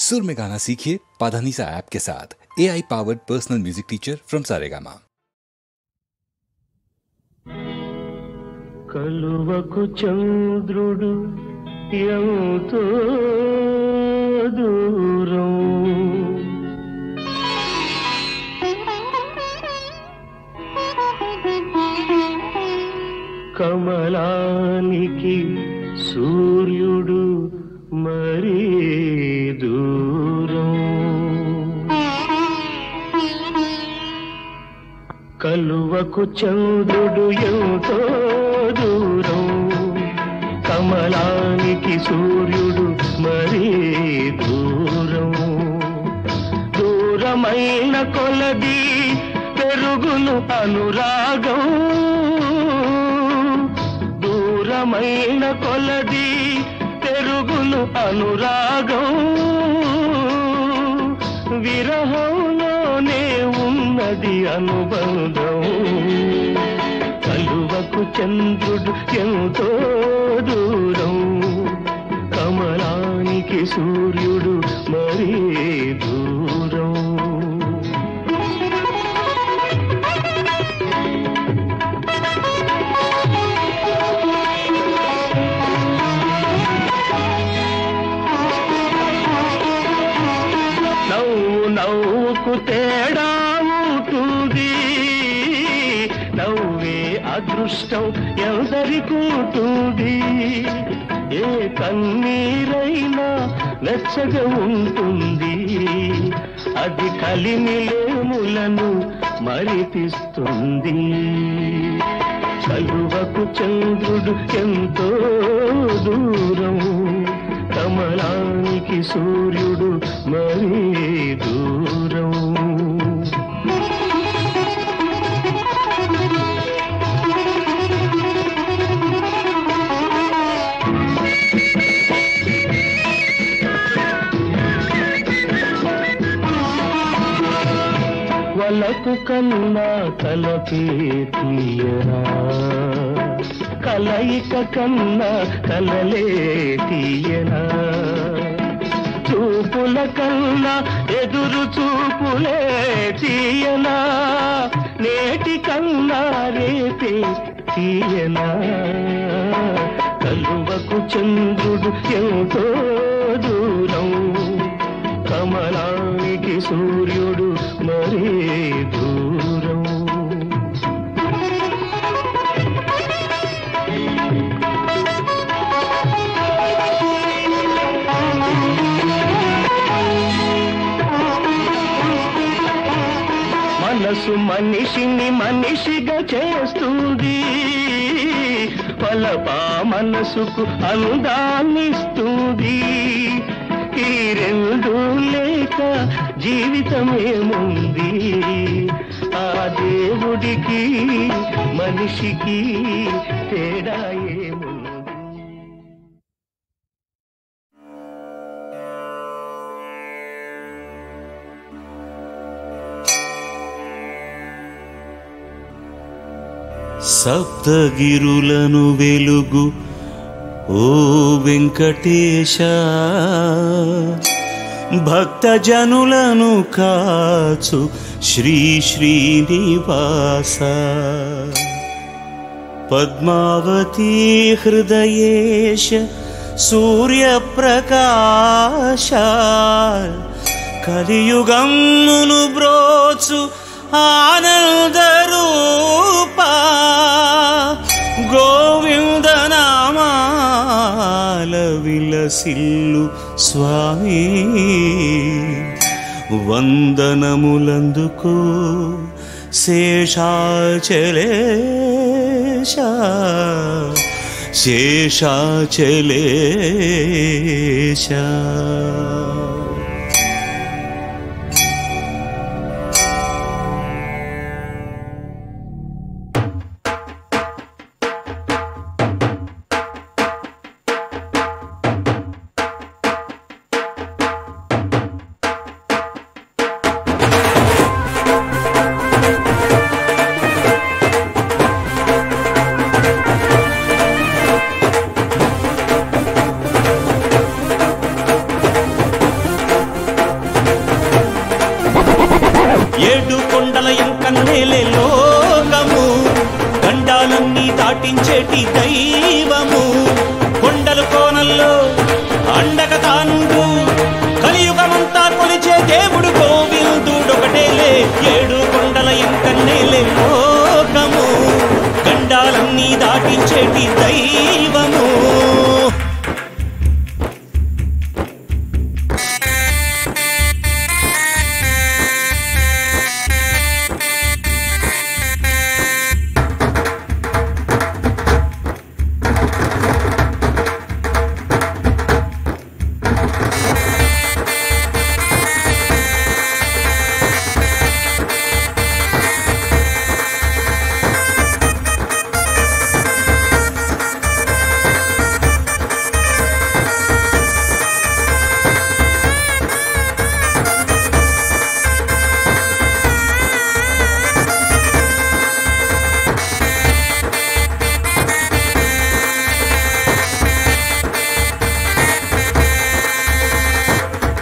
सुर में गाना सीखिए पाधानीसा ऐप के साथ। AI powered personal music teacher from Saregama. కలువకు చంద్రుడు ఎంతో దూరం, కమలానికి సూర్యుడు మరీ దూరం. కలువకు చంద్రుడు ఎంతో దూరం, కమలానికి సూర్యుడు మరీ దూరం. దూరమైన కొలది పెరుగును అనురాగం, దూరమైన కొలది పెరుగును అనురాగం. విరహంలోనే ఉన్నది అనుబంధం. కలువకు చంద్రుడు ఎంతో దూరం, కమలానికి సూర్యుడు మరీ దూరం. నవ్వుకు తేడా ఉంటుంది, నవ్వే అదృష్టం ఎందరికుంటుంది. ఏ కన్నీరైనా వెచ్చగా ఉంటుంది, అది కలిమిలేములను మరిపిస్తుంది. కలువకు చంద్రుడు ఎంతో దూరం, కమలానికి సూర్యుడు మరీ దూరం. వలపు కన్నా తలపే తీయరా, కలయిక కన్నా కలలే తీయనా. చూపుల కన్నా ఎదురు చూపులే తీయనా, నేటి కన్నా రేపే తీయనా. కలువకు చంద్రుడు ఎంతో దూరం, కమలానికి సూర్యుడు మరీ దూరం. మనసు మనిషిని మనిషిగా చేస్తుంది, పలపా మనసుకు అందాన్నిస్తుంది. ఈ రెండు లేక జీవితమేముంది, ఆ దేవుడికి మనిషికి తేడా ఏముంది. సప్తగిరులను వెలుగు ఓ వెంకటేశ, భక్తజనులను కాచు శ్రీ శ్రీనివాస. పద్మావతీ హృదయేశ సూర్యప్రకాశ, కలియుగమును బ్రోచు ఆనందరూపా. గోవిందనామాల విలసిల్లు స్వామి, వందనములందుకో శేషాచలేశ, శేషాచలేశ. దాటించేటి దైవము కొండలు కోనల్లో అండగా తానుండు కలియుగమంతా కొలిచే దేవుడు గోవిందుడొకటేలే ఏడు కొండల ఎంకన్నేలే లోకము గండాలన్నీ దాటించేటి దైవము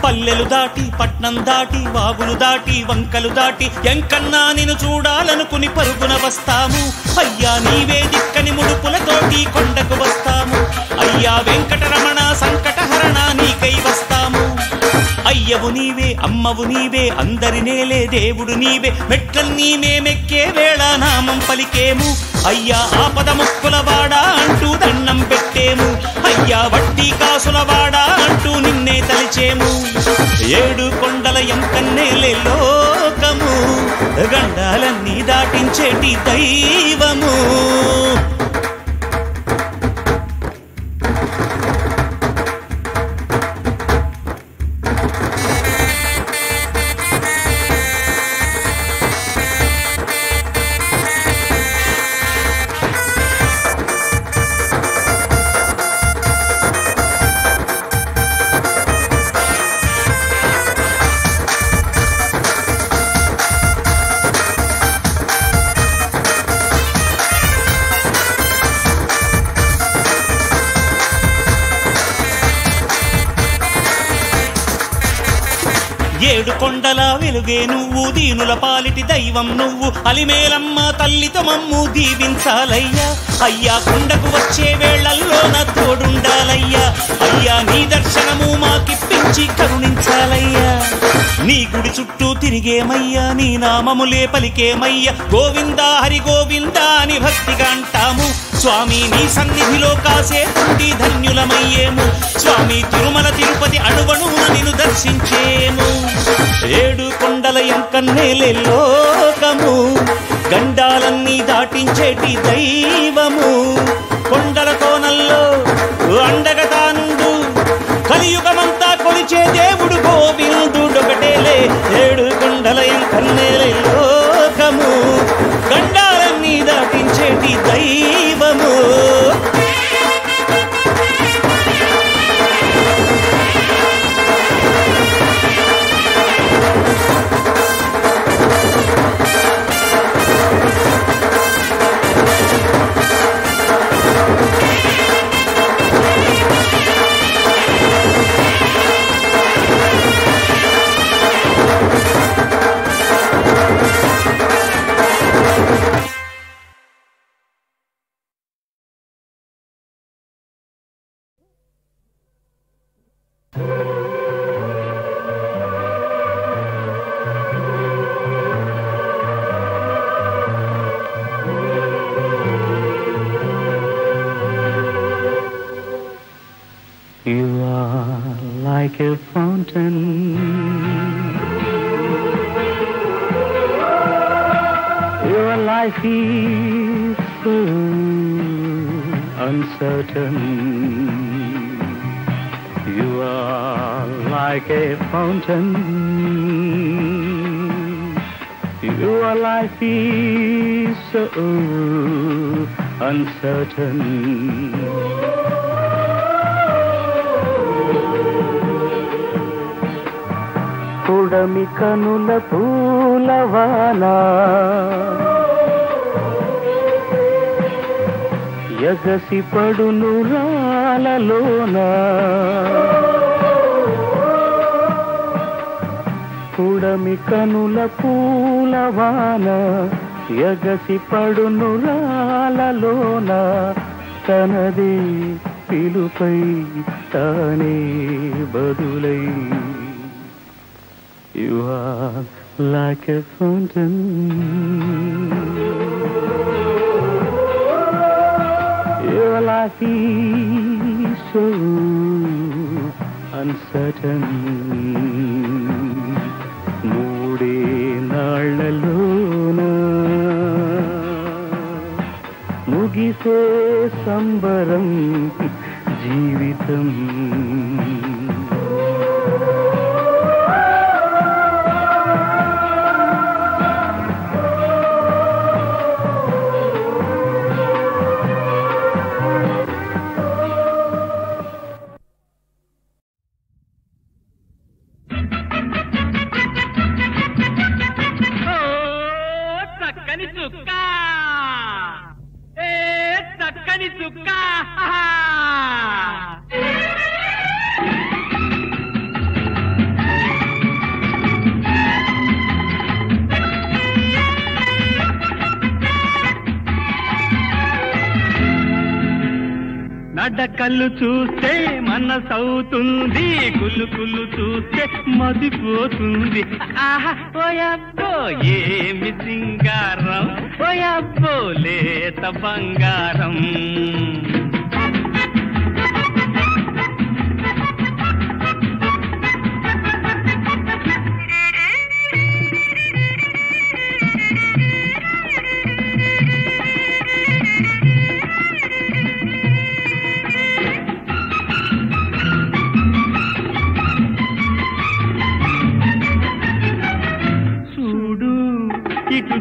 పల్లెలు దాటి పట్నం దాటి వాగులు దాటి వంకలు దాటి ఎంకన్నా నిన్ను చూడాలనుకుని పరుగున వస్తాము అయ్యా నీవే దిక్కని ముడుపులతోటి కొండకు వస్తాము అయ్యా వెంకటరమణ సంకటహరణ నీకై వస్తాము అయ్యవు నీవే అమ్మవు నీవే అందరి నేలే దేవుడు నీవే మెట్లన్నీ మేమెక్కే వేళ నామం పలికేము అయ్యా ఆపద ముక్కులవాడా అంటూ దండం పెట్టేము అయ్యా వడ్డీ కాసులవాడా అంటూ నిన్నే తలిచేము ఏడు కొండల ఎంకన్నేలే లోకము గండాలన్నీ దాటించేటి దైవము ఏడు కొండల వెలుగే నువ్వు దీనుల పాలిటి దైవం నువ్వు అలిమేలమ్మ తల్లితో మమ్ము దీవించాలయ్యా అయ్యా కొండకు వచ్చే వేళల్లో నా తోడుండాలయ్యా అయ్యా నీ దర్శనము మాకిప్పించి కరుణించాలయ్యా నీ గుడి చుట్టూ తిరిగేమయ్యా నీ నామములే పలికేమయ్యా గోవిందా హరి గోవిందా అని భక్తిగా అంటాము స్వామి నీ సన్నిధిలో కాసేపుండి ధన్యులమయ్యేము స్వామి తిరుమల తిరుపతి అణువణువున నిన్ను దర్శించేము ఏడు కొండల ఎంకన్నేలే లోకము గండాలన్నీ దాటించేటి దైవము కొండల కోనల్లో అండగా తానుండు కలియుగమంతా కొలిచే దేవుడు గోవిందుడొకటేలే ఏడు కొండల ఎంకన్నేలే లోకము గండాలన్నీ దాటించేటి దైవము You are like a fountain, your life is so uncertain. You are like a fountain, your life is so uncertain. పుడమి కనుల పూలవానా ఎగసి పడును రాలలోనా పుడమి కనుల పూలవానా ఎగసి పడును రాలలోనా తనదే పిలుపై తానే బదులై You are like a fountain Your life is so uncertain మూడే నాళ్ళలోన ముగిసే సంబరం జీవితం నడకలు చూస్తే మనసవుతుంది కులు కులు చూస్తే మదిపోతుంది ఆహా ఓయబ్బో ఏమి సింగారం ఓయబ్బో లేత బంగారం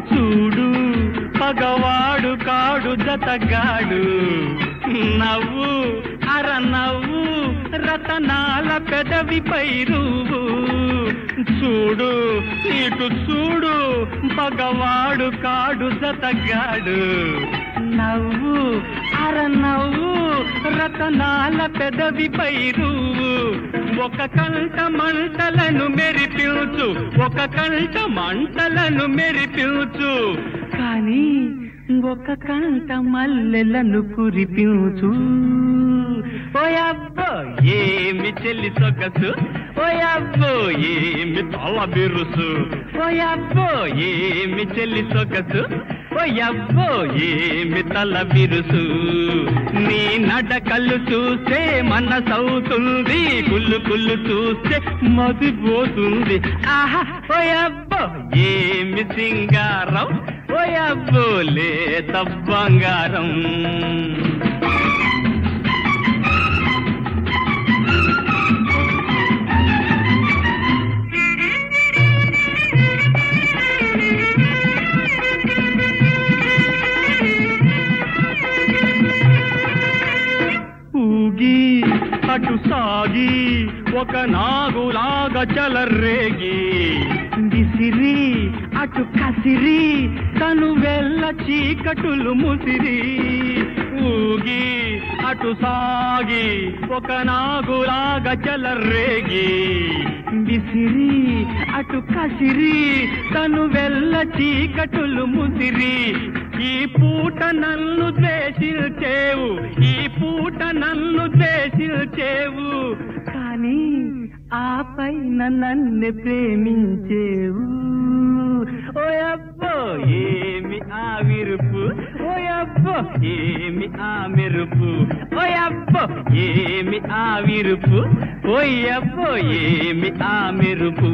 చూడు పగవాడు కాడు జతగాడు నవ్వు అర నవ్వు రతనాల పెదవిపై రూవు చూడు ఇటు చూడు పగవాడు కాడు జతగాడు నవ్వు అర నవ్వు రతనాల పెదవిపై రూవు ఒక కంట మంటలను మెరిపించు ఒక కంట మంటలను మెరిపించు కానీ ఒక కంట మల్లెలను కురిపించు ఓయబ్బో ఏమి చెల్లి సొగసు ఓయబ్బో ఏమి తల బిరుసు ఓయబ్బో ఏమి చెల్లి సొగసు ఓయబ్బో ఏమి తల బిరుసు నీ నడకలు చూస్తే మనసవుతుంది కుళ్ళు కుళ్ళు చూస్తే మదిపోతుంది ఆహా ఓయబ్బో ఏమి సింగారం ఓయబ్బో లేత బంగారం అటు సాగి ఒక నాగులాగా చలరేగి విసిరి అటు కసిరి తను వెళ్ళ చీకటులు ముసిరి ఊగి అటు సాగి ఒక నాగులాగా చలరేగి విసిరి అటు కసిరి తను వెళ్ళ చీకటులు ముసిరి ఈ పూట నన్ను ద్వేషించేవు ఈ పూట నన్ను ద్వేషించేవు కానీ ఆపై నన్ను ప్రేమించేవు ఓయబ్బో ఏమి ఆ విరుపు ఓయబ్బో ఏమి ఆ మెరుపు ఓయబ్బో ఏమి ఆ విరుపు ఓయబ్బో ఏమి ఆ మెరుపు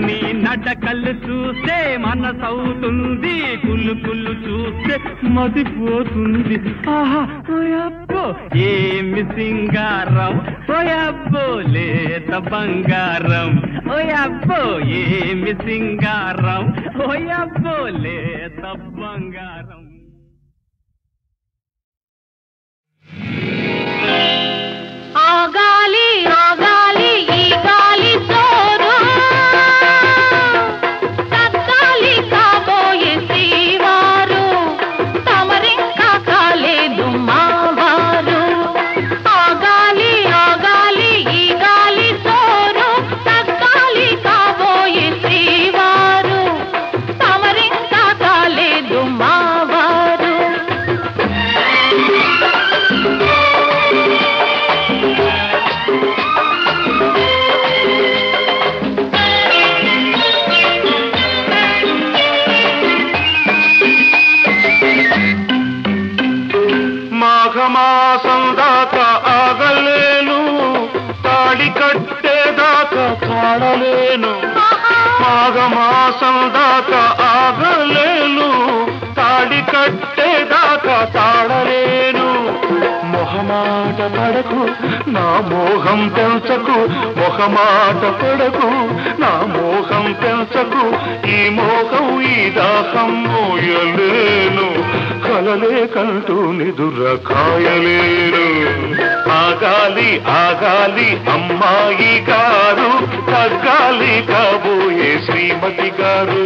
నీ నడకలు చూస్తే మనసవుతుంది కుళ్ళు కుళ్ళు చూస్తే మదిపోతుంది ఆహా ఓయబ్బో ఏమి సింగారం ఓయబ్బో లేత బంగారం ఓయబ్బో ఏమి సింగారం ఓయబ్బో లేత బంగారం ఆగాలి ఆగాలి ఈ గాలి చోరు తగ్గాలి కాబోయే శ్రీవారు తమరింకా కాలేదు మావారు ఆగాలి ఆగాలి ఈ గాలి చోరు తగ్గాలి కాబోయే శ్రీవారు తమరింకా కాలేదు మావారు మాఘమాసం దాకా ఆగలేను, తాళి కట్టేదాకా కాడలేను. మాఘమాసం దాకా ఆగలేను, తాళి కట్టేదాకా తాడలేను. మొహమాట పడకు నా మోహం పెంచకు, మొహమాట పడకు నా మోహం పెంచకు. ఈ మోహం ఈ దాహం మోయలేను, కలలే కంటూ నిదుర కాయలేను. ఆగాలి ఆగాలి అమ్మాయి గారు, తగ్గాలి కాబోయే శ్రీమతి గారు.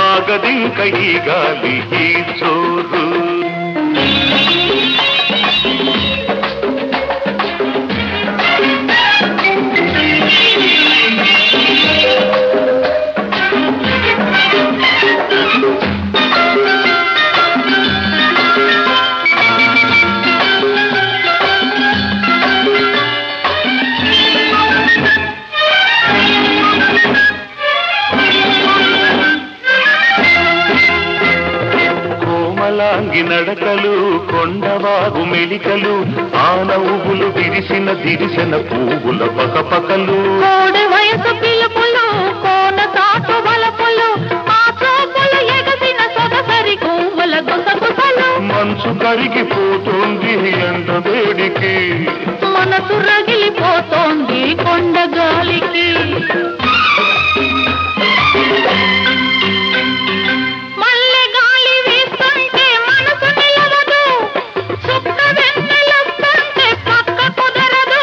ఆగదింక ఈ గాలి ఈ చోరు. కోమలాంగి నడకలు, కొండవాగు మెలికలు, ఆ నవ్వులు విరిసిన దిరిసిన పువ్వుల పకపకలు. కోడి వయసు పిలుపులు, కోన తాటు వలపులు, ఆ చూపులు ఎగసిన సొగసరి పువ్వుల గుసగుసలు. మనసు కరిగిపోతుంది ఎండ వేడికి, మనసు రగిలిపోతోంది కొండ గాలికి. మల్లె గాలి వీస్తుంటే మనసు నిలవదు, సుక్క వెన్నెలొస్తుంటే పక్క కుదరదు.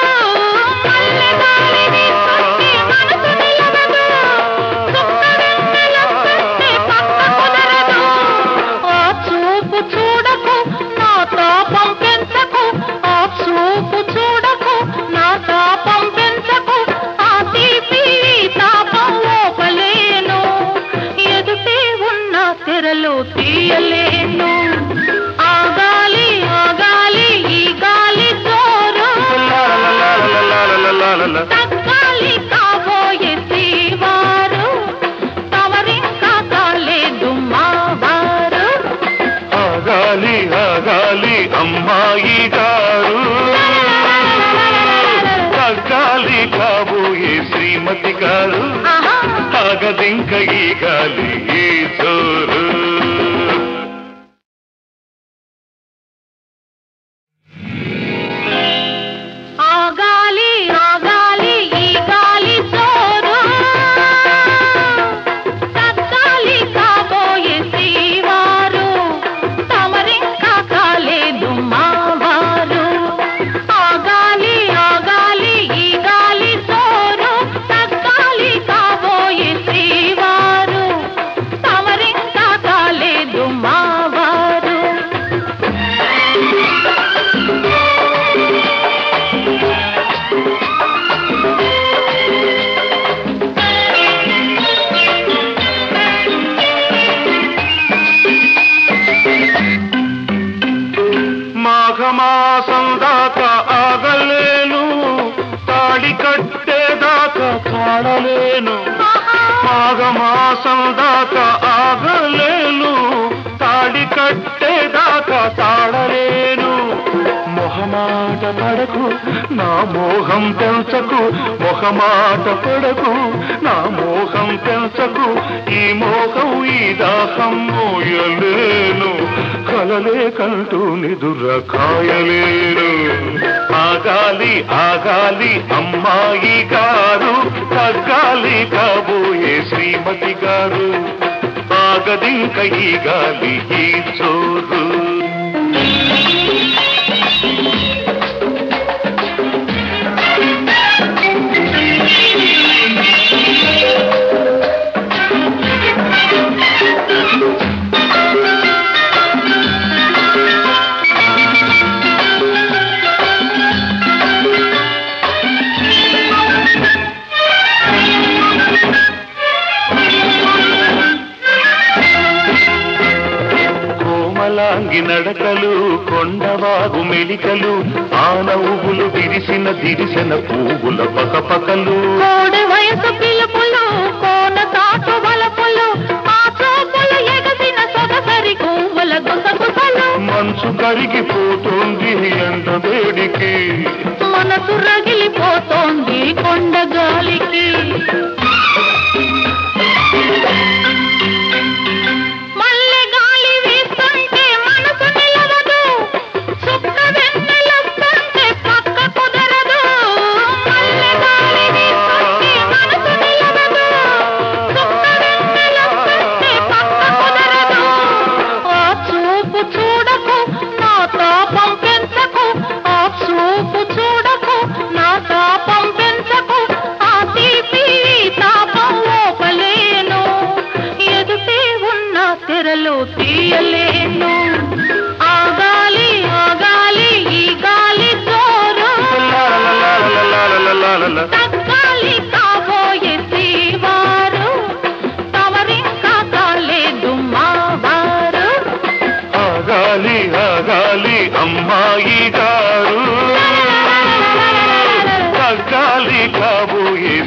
మల్లె గాలి వీస్తుంటే మనసు నిలవదు, సుక్క వెన్నెలొస్తుంటే పక్క కుదరదు. ఆ చూపు చూడకు నా తాపం పెంచకు, ఆ చూపు చూడకు నా తాపం పెంచకు. ఆ తీపి తాపం ఓపలేను, ఎదుటే ఉన్న తెరలు తీయలేను. ఆగాలి ఆగాలి ఈ గాలి జోరు, తగ్గాలి కాబోయే శ్రీవారు. తమరింకా కాలేదు మావారు. ఆగాలి ఆగాలి అమ్మాయి గారు, తగ్గాలి కాబోయే శ్రీమతి గారు. ఆహా ఆగదింక ఈ గాలి ఈ చోరు. ఆగాలి ఆగాలి ఈ గాలి జోరు, తగ్గాలి కాబోయే శ్రీవారు. తమరింకా కాలేదు మావారు. ఆగాలి ఆగాలి ఈ గాలి జోరు, తగ్గాలి కాబోయే శ్రీవారు. తమరింకా కాలేదు మావారు. మాఘమాసం దాకా ఆగలేను, తాళి కట్టేదాకా కాడలేను. మాఘమాసం దాకా ఆగలేను, తాళి కట్టేదాకా తాడలేను. మొహమాట పడకు నా మోహం పెంచకు, మొహమాట పడకు నా మోహం పెంచకు. ఈ మోహం ఈ దాహం మోయలేను, కలలే కంటూ నిదుర కాయలేను. ఆగాలి ఆగాలి అమ్మాయి గారు, తగ్గాలి కాబోయే శ్రీమతి గారు. ఆగదింక ఈ గాలి ఈ చోరు. కోమలాంగి నడకలు, కొండవాగు మెలికలు, ఆ నవ్వులు విరిసిన దిరిసిన పువ్వుల పకపకలు. కోడి వయసు పిలుపులు, కోన తాటు వలపులు, ఆ చూపులు ఎగసిన సొగసరి పువ్వుల గుసగుసలు. మనసు కరిగిపోతుంది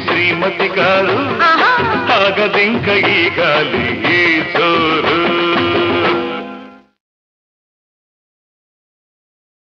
శ్రీమతి గారు ఆగదింక ఈ గాలి ఈ జోరు